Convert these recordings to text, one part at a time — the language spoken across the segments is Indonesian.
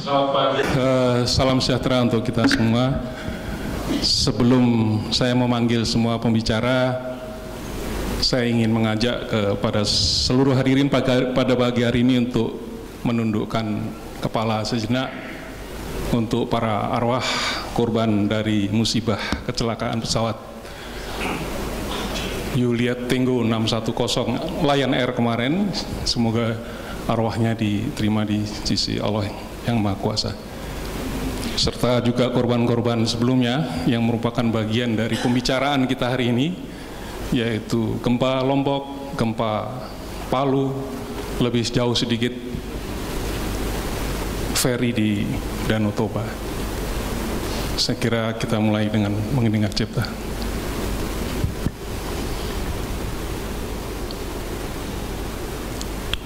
Selamat pagi. Salam sejahtera untuk kita semua. Sebelum saya memanggil semua pembicara, saya ingin mengajak kepada seluruh hadirin pada pagi hari ini untuk menundukkan kepala sejenak untuk para arwah korban dari musibah kecelakaan pesawat Juliet Tenggo 610 Lion Air kemarin. Semoga arwahnya diterima di sisi Allah yang Maha Kuasa, serta juga korban-korban sebelumnya yang merupakan bagian dari pembicaraan kita hari ini, yaitu gempa Lombok, gempa Palu, lebih jauh sedikit ferry di Danau Toba. Saya kira kita mulai dengan mengiringi cipta.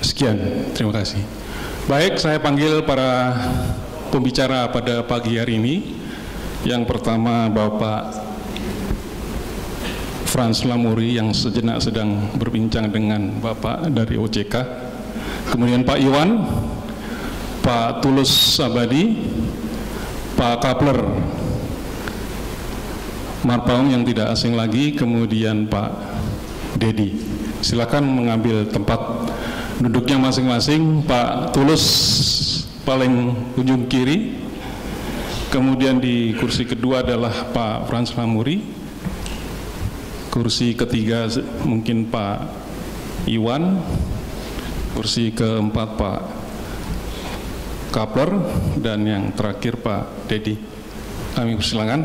Sekian, terima kasih. Baik, saya panggil para pembicara pada pagi hari ini. Yang pertama Bapak Frans Lamuri yang sejenak sedang berbincang dengan Bapak dari OJK. Kemudian Pak Iwan, Pak Tulus Abadi, Pak Kapler Marpaung yang tidak asing lagi, kemudian Pak Dedi. Silakan mengambil tempat duduknya masing-masing. Pak Tulus paling ujung kiri, kemudian di kursi kedua adalah Pak Frans Lamuri, kursi ketiga mungkin Pak Iwan, kursi keempat Pak Kapler, dan yang terakhir Pak Dedi. Kami persilakan.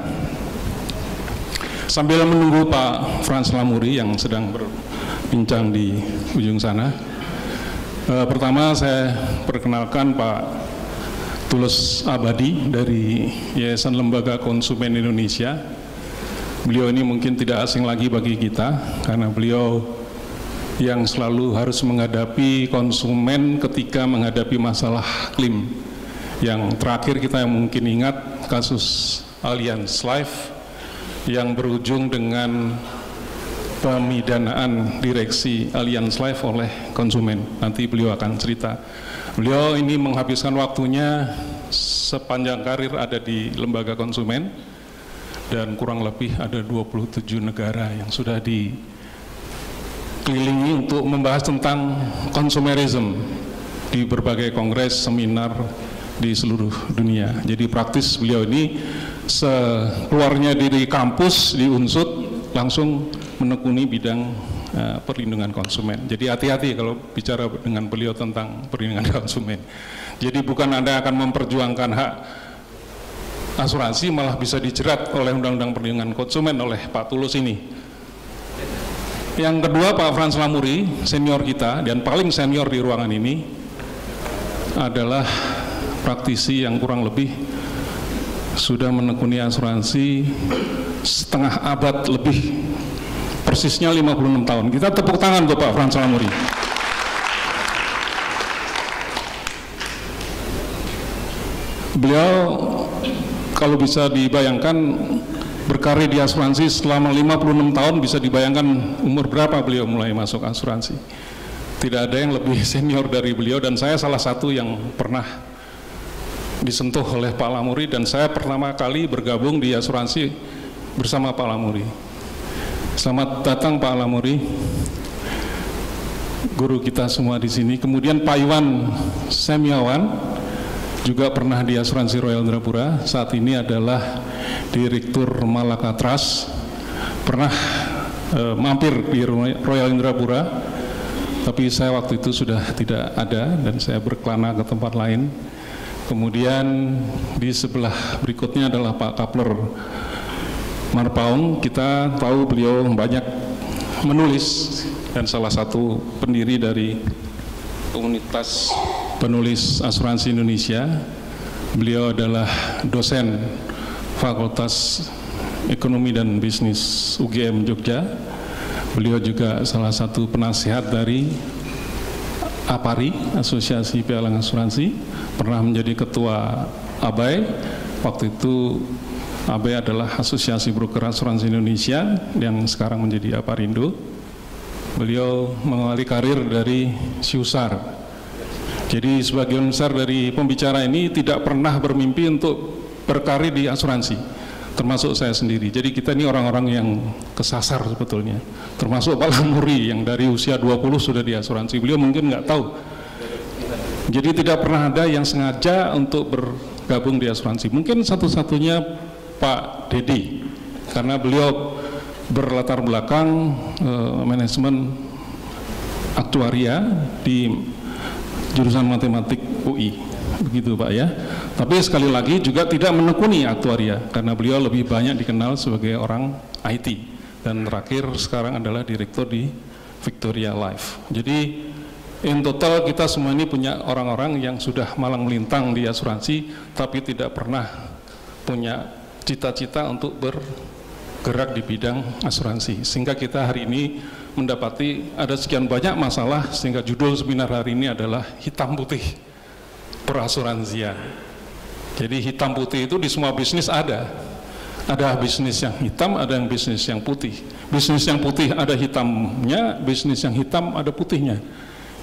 Sambil menunggu Pak Frans Lamuri yang sedang berbincang di ujung sana, pertama saya perkenalkan Pak Tulus Abadi dari Yayasan Lembaga Konsumen Indonesia. Beliau ini mungkin tidak asing lagi bagi kita, karena beliau yang selalu harus menghadapi konsumen ketika menghadapi masalah klaim. Yang terakhir kita mungkin ingat kasus Allianz Life yang berujung dengan pemidanaan direksi Allianz Life oleh konsumen. Nanti beliau akan cerita. Beliau ini menghabiskan waktunya sepanjang karir ada di lembaga konsumen, dan kurang lebih ada 27 negara yang sudah dikelilingi untuk membahas tentang consumerism di berbagai kongres, seminar di seluruh dunia. Jadi praktis beliau ini sekeluarnya dari kampus di Unsud langsung menekuni bidang perlindungan konsumen. Jadi hati-hati kalau bicara dengan beliau tentang perlindungan konsumen. Jadi bukan Anda akan memperjuangkan hak asuransi, malah bisa dijerat oleh Undang-Undang Perlindungan Konsumen oleh Pak Tulus ini. Yang kedua Pak Frans Lamuri, senior kita dan paling senior di ruangan ini, adalah praktisi yang kurang lebih sudah menekuni asuransi setengah abad lebih, persisnya 56 tahun. Kita tepuk tangan untuk Pak Frans Lamuri. Beliau kalau bisa dibayangkan berkarir di asuransi selama 56 tahun, bisa dibayangkan umur berapa beliau mulai masuk asuransi. Tidak ada yang lebih senior dari beliau, dan saya salah satu yang pernah disentuh oleh Pak Lamuri, dan saya pertama kali bergabung di asuransi bersama Pak Lamuri. Selamat datang Pak Lamuri, guru kita semua di sini. Kemudian Pak Iwan Semiawan juga pernah di asuransi Royal Indrapura, saat ini adalah Direktur Malaka Trust, pernah mampir di Royal Indrapura, tapi saya waktu itu sudah tidak ada dan saya berkelana ke tempat lain. Kemudian di sebelah berikutnya adalah Pak Kapler Marpaung. Kita tahu beliau banyak menulis dan salah satu pendiri dari komunitas penulis asuransi Indonesia. Beliau adalah dosen Fakultas Ekonomi dan Bisnis UGM Jogja. Beliau juga salah satu penasihat dari APARI, Asosiasi Pialang Asuransi, pernah menjadi ketua ABAI. Waktu itu ABAI adalah Asosiasi Broker Asuransi Indonesia yang sekarang menjadi APARIndo. Beliau mengawali karir dari Siusar Jadi sebagian besar dari pembicara ini tidak pernah bermimpi untuk berkarir di asuransi, termasuk saya sendiri. Jadi kita ini orang-orang yang kesasar sebetulnya, termasuk Pak Lamuri yang dari usia 20 sudah di asuransi. Beliau mungkin nggak tahu. Jadi tidak pernah ada yang sengaja untuk bergabung di asuransi. Mungkin satu-satunya Pak Dedi, karena beliau berlatar belakang manajemen aktuaria di jurusan matematik UI, begitu Pak ya. Tapi sekali lagi juga tidak menekuni aktuaria, karena beliau lebih banyak dikenal sebagai orang IT, dan terakhir sekarang adalah direktur di Victoria Life. Jadi in total kita semua ini punya orang-orang yang sudah malang melintang di asuransi, tapi tidak pernah punya cita-cita untuk bergerak di bidang asuransi, sehingga kita hari ini mendapati ada sekian banyak masalah, sehingga judul seminar hari ini adalah hitam putih perasuransian. Jadi hitam putih itu di semua bisnis ada bisnis yang hitam, ada yang bisnis yang putih. Bisnis yang putih ada hitamnya, bisnis yang hitam ada putihnya.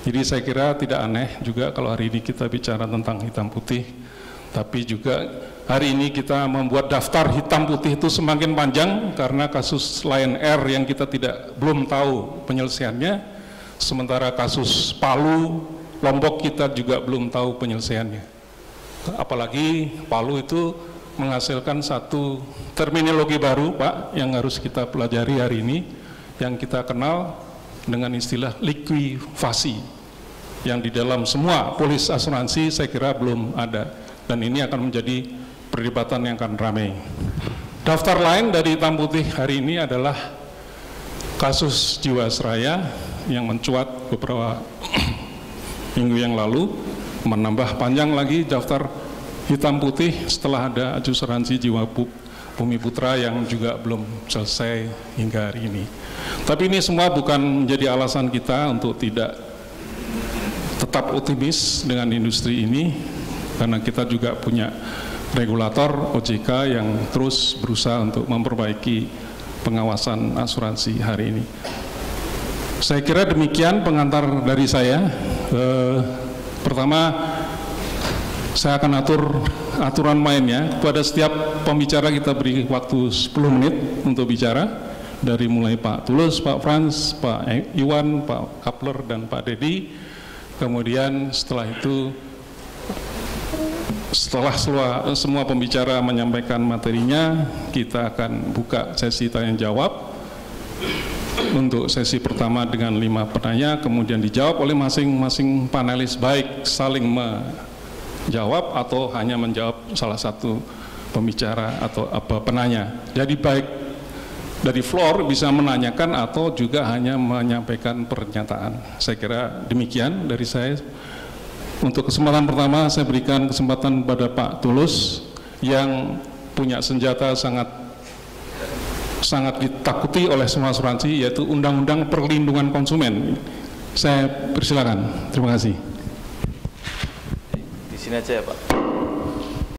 Jadi saya kira tidak aneh juga kalau hari ini kita bicara tentang hitam putih, tapi juga hari ini kita membuat daftar hitam putih itu semakin panjang karena kasus Lion Air yang kita belum tahu penyelesaiannya, sementara kasus Palu, Lombok kita juga belum tahu penyelesaiannya. Apalagi Palu itu menghasilkan satu terminologi baru, Pak, yang harus kita pelajari hari ini, yang kita kenal dengan istilah likuifasi, yang di dalam semua polis asuransi saya kira belum ada, dan ini akan menjadi perdebatan yang akan ramai. Daftar lain dari hitam putih hari ini adalah kasus Jiwasraya yang mencuat beberapa minggu yang lalu, menambah panjang lagi daftar hitam putih setelah ada asuransi Jiwa Bumi Putra yang juga belum selesai hingga hari ini. Tapi ini semua bukan menjadi alasan kita untuk tidak tetap optimis dengan industri ini, karena kita juga punya regulator OJK yang terus berusaha untuk memperbaiki pengawasan asuransi hari ini. Saya kira demikian pengantar dari saya. Pertama, saya akan atur aturan mainnya. Pada setiap pembicara kita beri waktu 10 menit untuk bicara, dari mulai Pak Tulus, Pak Frans, Pak Iwan, Pak Kapler, dan Pak Dedi. Kemudian setelah itu, setelah semua pembicara menyampaikan materinya, kita akan buka sesi tanya jawab. Untuk sesi pertama dengan 5 penanya, kemudian dijawab oleh masing-masing panelis, baik saling menjawab atau hanya menjawab salah satu pembicara atau penanya. Jadi baik dari floor bisa menanyakan atau juga hanya menyampaikan pernyataan. Saya kira demikian dari saya. Untuk kesempatan pertama saya berikan kesempatan pada Pak Tulus yang punya senjata sangat ditakuti oleh semua asuransi, yaitu Undang-Undang Perlindungan Konsumen. Saya persilakan. Terima kasih. Di sini aja ya Pak.